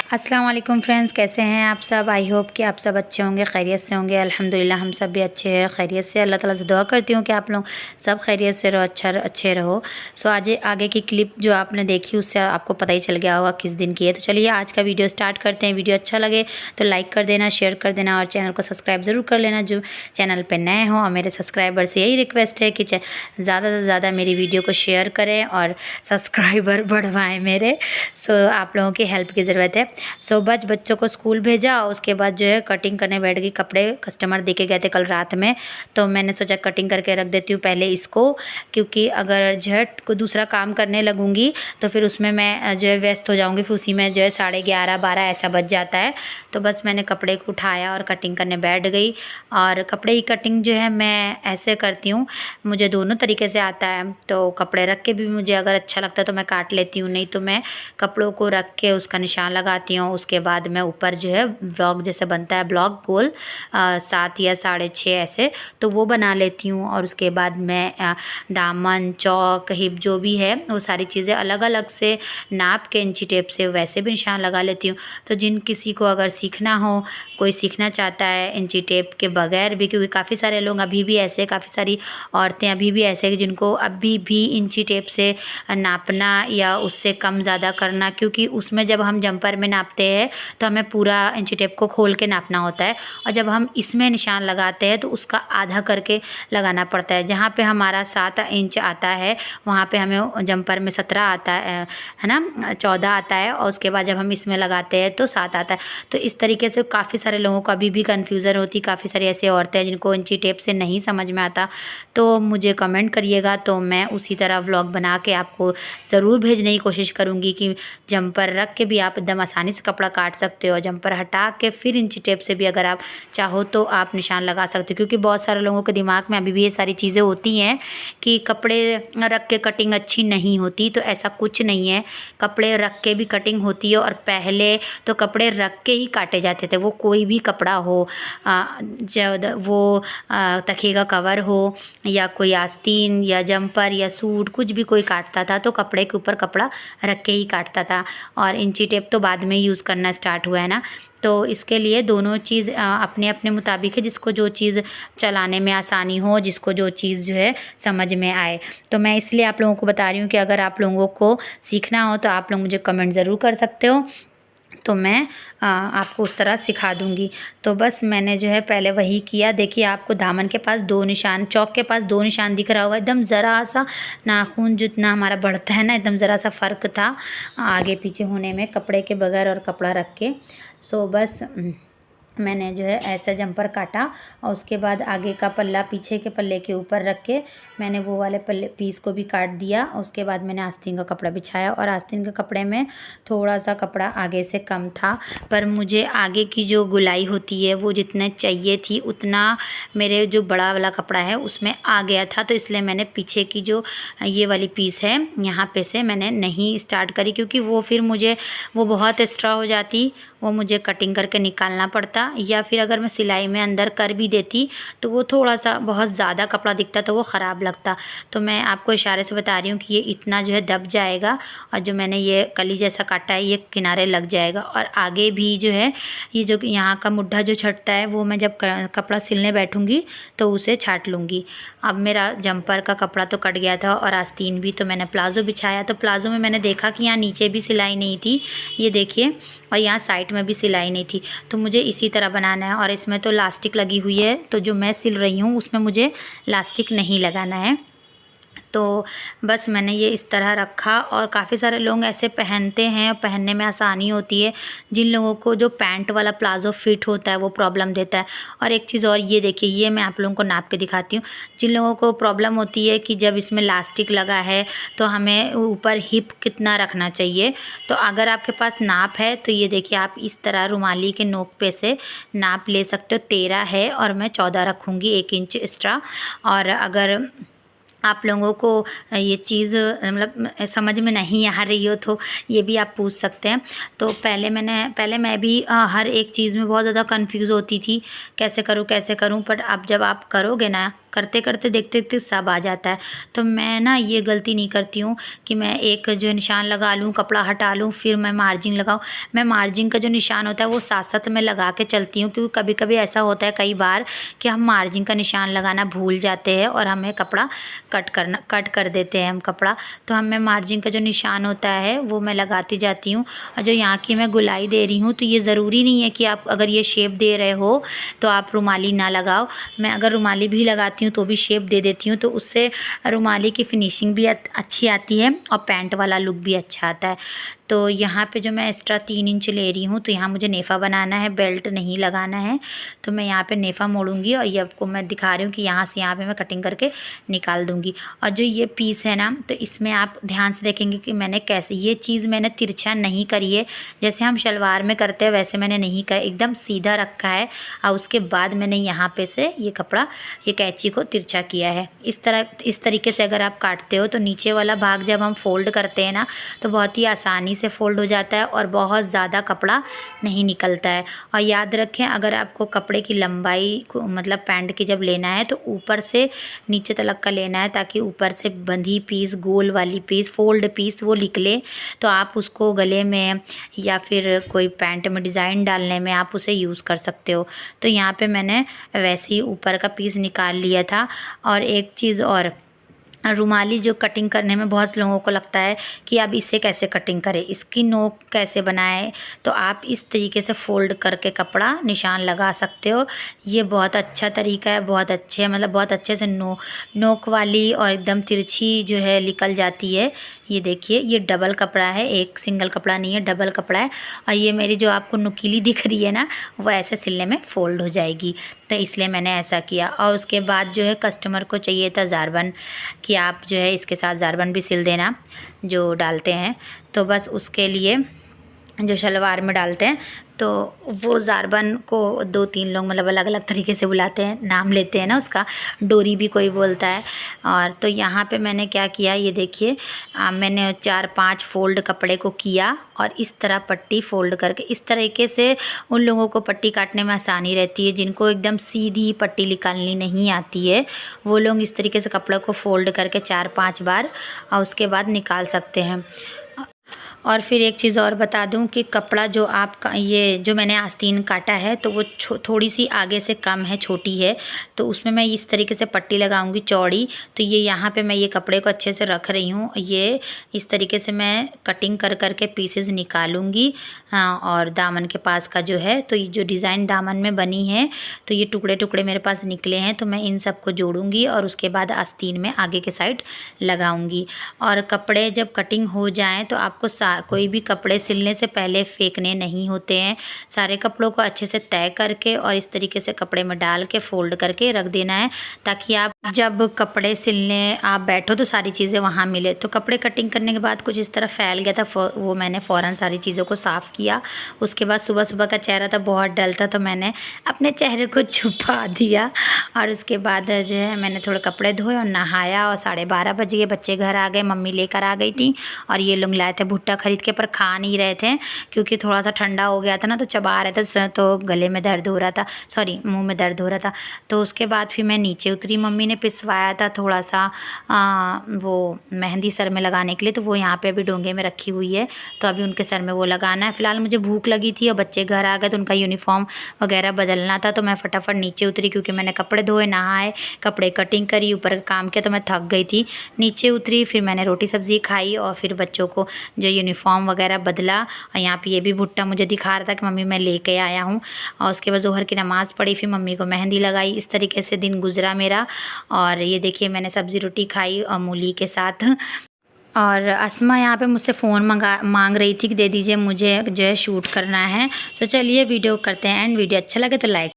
अस्सलाम वालेकुम फ्रेंड्स, कैसे हैं आप सब। आई होप कि आप सब अच्छे होंगे, खैरियत से होंगे। अल्हम्दुलिल्लाह हम सब भी अच्छे हैं, खैरियत से। अल्लाह ताला से दुआ करती हूँ कि आप लोग सब खैरियत से रहो, अच्छे रहो। सो आज आगे की क्लिप जो आपने देखी उससे आपको पता ही चल गया होगा किस दिन की है। तो चलिए आज का वीडियो स्टार्ट करते हैं। वीडियो अच्छा लगे तो लाइक कर देना, शेयर कर देना और चैनल को सब्सक्राइब ज़रूर कर लेना जो चैनल पर नए हों। और मेरे सब्सक्राइबर से यही रिक्वेस्ट है कि ज़्यादा से ज़्यादा मेरी वीडियो को शेयर करें और सब्सक्राइबर बढ़वाएँ मेरे। सो आप लोगों की हेल्प की ज़रूरत है। सो बच्चों को स्कूल भेजा, उसके बाद जो है कटिंग करने बैठ गई। कपड़े कस्टमर दे के गए थे कल रात में, तो मैंने सोचा कटिंग करके रख देती हूँ पहले इसको, क्योंकि अगर झट को दूसरा काम करने लगूँगी तो फिर उसमें मैं जो है व्यस्त हो जाऊँगी, फिर उसी में जो है 11:30-12 ऐसा बज जाता है। तो बस मैंने कपड़े को उठाया और कटिंग करने बैठ गई। और कपड़े की कटिंग जो है मैं ऐसे करती हूँ, मुझे दोनों तरीके से आता है। तो कपड़े रख के भी मुझे अगर अच्छा लगता है तो मैं काट लेती हूँ, नहीं तो मैं कपड़ों को रख के उसका निशान लगाती हूँ। उसके बाद मैं ऊपर जो है ब्लॉक जैसे बनता है, ब्लॉक गोल 7 या 6.5 ऐसे, तो वो बना लेती हूँ। और उसके बाद मैं दामन, चौक, हिप जो भी है वो सारी चीज़ें अलग अलग से नाप के इंची टेप से वैसे भी निशान लगा लेती हूँ। तो जिन किसी को अगर सीखना हो, कोई सीखना चाहता है इंची टेप के बगैर भी, क्योंकि काफ़ी सारे लोग अभी भी ऐसे, काफ़ी सारी औरतें अभी भी ऐसे जिनको अभी भी इंची टेप से नापना या उससे कम ज़्यादा करना, क्योंकि उसमें जब हम जंपर में नापते हैं तो हमें पूरा इंची टेप को खोल के नापना होता है, और जब हम इसमें निशान लगाते हैं तो उसका आधा करके लगाना पड़ता है। जहाँ पे हमारा 7 इंच आता है वहाँ पे हमें जंपर में 17 आता है ना, 14 आता है, और उसके बाद जब हम इसमें लगाते हैं तो 7 आता है। तो इस तरीके से काफ़ी सारे लोगों को अभी भी कन्फ्यूज़न होती। काफ़ी सारी ऐसी औरतें हैं जिनको इंची टेप से नहीं समझ में आता, तो मुझे कमेंट करिएगा, तो मैं उसी तरह व्लॉग बना के आपको ज़रूर भेजने की कोशिश करूँगी कि जंपर रख के भी आप एकदम आसानी से कपड़ा काट सकते हो। जंपर हटा के फिर इंची टेप से भी अगर आप चाहो तो आप निशान लगा सकते हो, क्योंकि बहुत सारे लोगों के दिमाग में अभी भी ये सारी चीज़ें होती हैं कि कपड़े रख के कटिंग अच्छी नहीं होती। तो ऐसा कुछ नहीं है, कपड़े रख के भी कटिंग होती है। और पहले तो कपड़े रख के ही काटे जाते थे, वो कोई भी कपड़ा हो, वो तकिए का कवर हो या कोई आस्तीन या जंपर या सूट, कुछ भी कोई काटता था तो कपड़े के ऊपर कपड़ा रख के ही काटता था। और इंची टेप तो बाद में यूज़ करना स्टार्ट हुआ है ना। तो इसके लिए दोनों चीज़ अपने अपने मुताबिक है, जिसको जो चीज़ चलाने में आसानी हो, जिसको जो चीज़ जो है समझ में आए। तो मैं इसलिए आप लोगों को बता रही हूँ कि अगर आप लोगों को सीखना हो तो आप लोग मुझे कमेंट ज़रूर कर सकते हो, तो मैं आपको उस तरह सिखा दूँगी। तो बस मैंने जो है पहले वही किया। देखिए आपको दामन के पास 2 निशान, चौक के पास 2 निशान दिख रहा होगा, एकदम ज़रा सा नाखून जितना हमारा बढ़ता है ना, एकदम ज़रा सा फ़र्क था आगे पीछे होने में कपड़े के बगैर और कपड़ा रख के। सो बस मैंने जो है ऐसा जंपर काटा, और उसके बाद आगे का पल्ला पीछे के पल्ले के ऊपर रख के मैंने वो वाले पल्ले पीस को भी काट दिया। उसके बाद मैंने आस्तीन का कपड़ा बिछाया, और आस्तीन के कपड़े में थोड़ा सा कपड़ा आगे से कम था, पर मुझे आगे की जो गुलाई होती है वो जितने चाहिए थी उतना मेरे जो बड़ा वाला कपड़ा है उसमें आ गया था। तो इसलिए मैंने पीछे की जो ये वाली पीस है यहाँ पे से मैंने नहीं स्टार्ट करी, क्योंकि वो फिर मुझे वो बहुत एक्स्ट्रा हो जाती, वो मुझे कटिंग करके निकालना पड़ता। या फिर अगर मैं सिलाई में अंदर कर भी देती तो वो थोड़ा सा बहुत ज़्यादा कपड़ा दिखता तो वो ख़राब लगता। तो मैं आपको इशारे से बता रही हूँ कि ये इतना जो है दब जाएगा, और जो मैंने ये कली जैसा काटा है ये किनारे लग जाएगा। और आगे भी जो है ये जो यहाँ का मुड्ढा जो छटता है वो मैं जब कपड़ा सिलने बैठूँगी तो उसे छाट लूँगी। अब मेरा जंपर का कपड़ा तो कट गया था और आस्तीन भी, तो मैंने प्लाज़ो बिछाया। तो प्लाज़ो में मैंने देखा कि यहाँ नीचे भी सिलाई नहीं थी, ये देखिए, और यहाँ साइड में भी सिलाई नहीं थी। तो मुझे इसी तरह बनाना है, और इसमें तो लास्टिक लगी हुई है, तो जो मैं सिल रही हूँ उसमें मुझे लास्टिक नहीं लगाना है। तो बस मैंने ये इस तरह रखा। और काफ़ी सारे लोग ऐसे पहनते हैं, पहनने में आसानी होती है। जिन लोगों को जो पैंट वाला प्लाज़ो फिट होता है वो प्रॉब्लम देता है। और एक चीज़ और, ये देखिए, ये मैं आप लोगों को नाप के दिखाती हूँ। जिन लोगों को प्रॉब्लम होती है कि जब इसमें लास्टिक लगा है तो हमें ऊपर हिप कितना रखना चाहिए, तो अगर आपके पास नाप है तो ये देखिए आप इस तरह रुमाली के नोक पे से नाप ले सकते हो। 13 है और मैं 14 रखूँगी, 1 इंच एक्स्ट्रा। और अगर आप लोगों को ये चीज़ मतलब समझ में नहीं आ रही हो तो ये भी आप पूछ सकते हैं। तो पहले मैं भी हर एक चीज़ में बहुत ज़्यादा कंफ्यूज होती थी, कैसे करूँ, पर अब जब आप करोगे ना करते करते देखते देखते सब आ जाता है। तो मैं ना ये गलती नहीं करती हूँ कि मैं एक जो निशान लगा लूँ, कपड़ा हटा लूँ, फिर मैं मार्जिन लगाऊँ। मैं मार्जिन का जो निशान होता है वो साथ साथ में लगा के चलती हूँ, क्योंकि कभी कभी ऐसा होता है कई बार कि हम मार्जिन का निशान लगाना भूल जाते हैं और हमें कपड़ा कट कर देते हैं हम कपड़ा। तो हमें मार्जिन का जो निशान होता है वो मैं लगाती जाती हूँ। और जो यहाँ की मैं गुलाई दे रही हूँ, तो ये ज़रूरी नहीं है कि आप अगर ये शेप दे रहे हो तो आप रुमाली ना लगाओ। मैं अगर रुमाली भी लगाती हूँ तो भी शेप दे देती हूँ, तो उससे रुमाली की फिनिशिंग भी अच्छी आती है और पैंट वाला लुक भी अच्छा आता है। तो यहाँ पे जो मैं एक्स्ट्रा 3 इंच ले रही हूँ, तो यहाँ मुझे नेफ़ा बनाना है, बेल्ट नहीं लगाना है। तो मैं यहाँ पे नेफ़ा मोड़ूंगी और ये आपको मैं दिखा रही हूँ कि यहाँ से यहाँ पे मैं कटिंग करके निकाल दूँगी। और जो ये पीस है ना, तो इसमें आप ध्यान से देखेंगे कि मैंने कैसे ये चीज़ मैंने तिरछा नहीं करी है, जैसे हम शलवार में करते हैं वैसे मैंने नहीं करा, एकदम सीधा रखा है। और उसके बाद मैंने यहाँ पे से ये कपड़ा, ये कैंची को तिरछा किया है। इस तरीके से अगर आप काटते हो तो नीचे वाला भाग जब हम फोल्ड करते हैं ना, तो बहुत ही आसानी से फ़ोल्ड हो जाता है और बहुत ज़्यादा कपड़ा नहीं निकलता है। और याद रखें, अगर आपको कपड़े की लंबाई को मतलब पैंट की जब लेना है तो ऊपर से नीचे तलक का लेना है, ताकि ऊपर से बंधी पीस, गोल वाली पीस, फोल्ड पीस वो निकले, तो आप उसको गले में या फिर कोई पैंट में डिज़ाइन डालने में आप उसे यूज़ कर सकते हो। तो यहाँ पे मैंने वैसे ही ऊपर का पीस निकाल लिया था। और एक चीज़ और, रुमाली जो कटिंग करने में बहुत लोगों को लगता है कि अब इसे कैसे कटिंग करें, इसकी नोक कैसे बनाएं, तो आप इस तरीके से फ़ोल्ड करके कपड़ा निशान लगा सकते हो। ये बहुत अच्छा तरीका है, बहुत अच्छे मतलब बहुत अच्छे से नोक वाली और एकदम तिरछी जो है निकल जाती है। ये देखिए, ये डबल कपड़ा है, एक सिंगल कपड़ा नहीं है, डबल कपड़ा है। और ये मेरी जो आपको नुकीली दिख रही है ना, वो ऐसे सिलने में फ़ोल्ड हो जाएगी, तो इसलिए मैंने ऐसा किया। और उसके बाद जो है कस्टमर को चाहिए था ज़ारबन, कि आप जो है इसके साथ ज़ारबन भी सिल देना जो डालते हैं। तो बस उसके लिए जो शलवार में डालते हैं, तो वो ज़ारबन को 2-3 लोग मतलब अलग अलग तरीके से बुलाते हैं, नाम लेते हैं ना उसका, डोरी भी कोई बोलता है। और तो यहाँ पे मैंने क्या किया, ये देखिए, मैंने 4-5 फ़ोल्ड कपड़े को किया और इस तरह पट्टी फ़ोल्ड करके, इस तरीके से उन लोगों को पट्टी काटने में आसानी रहती है जिनको एकदम सीधी पट्टी निकालनी नहीं आती है। वो लोग इस तरीके से कपड़े को फ़ोल्ड करके 4-5 बार और उसके बाद निकाल सकते हैं। और फिर एक चीज़ और बता दूं कि कपड़ा जो आपका ये जो मैंने आस्तीन काटा है, तो वो थोड़ी सी आगे से कम है, छोटी है, तो उसमें मैं इस तरीके से पट्टी लगाऊंगी चौड़ी। तो ये यहाँ पे मैं ये कपड़े को अच्छे से रख रही हूँ, ये इस तरीके से मैं कटिंग कर करके पीसेस निकालूंगी। हाँ, और दामन के पास का जो है, तो ये जो डिज़ाइन दामन में बनी है, तो ये टुकड़े टुकड़े मेरे पास निकले हैं, तो मैं इन सबको जोड़ूंगी और उसके बाद आस्तीन में आगे के साइड लगाऊंगी। और कपड़े जब कटिंग हो जाएं तो आपको कोई भी कपड़े सिलने से पहले फेंकने नहीं होते हैं। सारे कपड़ों को अच्छे से तय करके और इस तरीके से कपड़े में डाल के फ़ोल्ड करके रख देना है, ताकि आप जब कपड़े सिलने आप बैठो तो सारी चीज़ें वहाँ मिले। तो कपड़े कटिंग करने के बाद कुछ इस तरह फैल गया था, वो मैंने फ़ौरन सारी चीज़ों को साफ़ किया। उसके बाद सुबह सुबह का चेहरा था बहुत डल था, तो मैंने अपने चेहरे को छुपा दिया। और उसके बाद जो है मैंने थोड़े कपड़े धोए और नहाया, और 12:30 बज गए, बच्चे घर आ गए, मम्मी लेकर आ गई थी। और ये लोग लाए थे भुट्टा खरीद के, पर खा नहीं रहे थे क्योंकि थोड़ा सा ठंडा हो गया था ना, तो चबा रहे थे, तो गले में दर्द हो रहा था, सॉरी मुंह में दर्द हो रहा था। तो उसके बाद फिर मैं नीचे उतरी, मम्मी ने पिसवाया था थोड़ा सा वो मेहंदी सर में लगाने के लिए, तो वो यहाँ पे अभी डोंगे में रखी हुई है, तो अभी उनके सर में वो लगाना है। फ़िलहाल मुझे भूख लगी थी और बच्चे घर आ गए, तो उनका यूनिफॉर्म वगैरह बदलना था, तो मैं फटाफट नीचे उतरी क्योंकि मैंने कपड़े धोए, नहाए, कपड़े कटिंग करी, ऊपर का काम किया, तो मैं थक गई थी। नीचे उतरी, फिर मैंने रोटी सब्ज़ी खाई और फिर बच्चों को जो यूनिफॉर्म वगैरह बदला। और यहाँ पे ये भी भुट्टा मुझे दिखा रहा था कि मम्मी मैं लेके आया हूँ। और उसके बाद ज़ोहर की नमाज़ पढ़ी, फिर मम्मी को मेहंदी लगाई। इस तरीके से दिन गुजरा मेरा। और ये देखिए मैंने सब्ज़ी रोटी खाई और मूली के साथ। और अस्मा यहाँ पे मुझसे फ़ोन मांग रही थी कि दे दीजिए, मुझे जो है शूट करना है। तो चलिए वीडियो करते हैं एंड वीडियो अच्छा लगे तो लाइक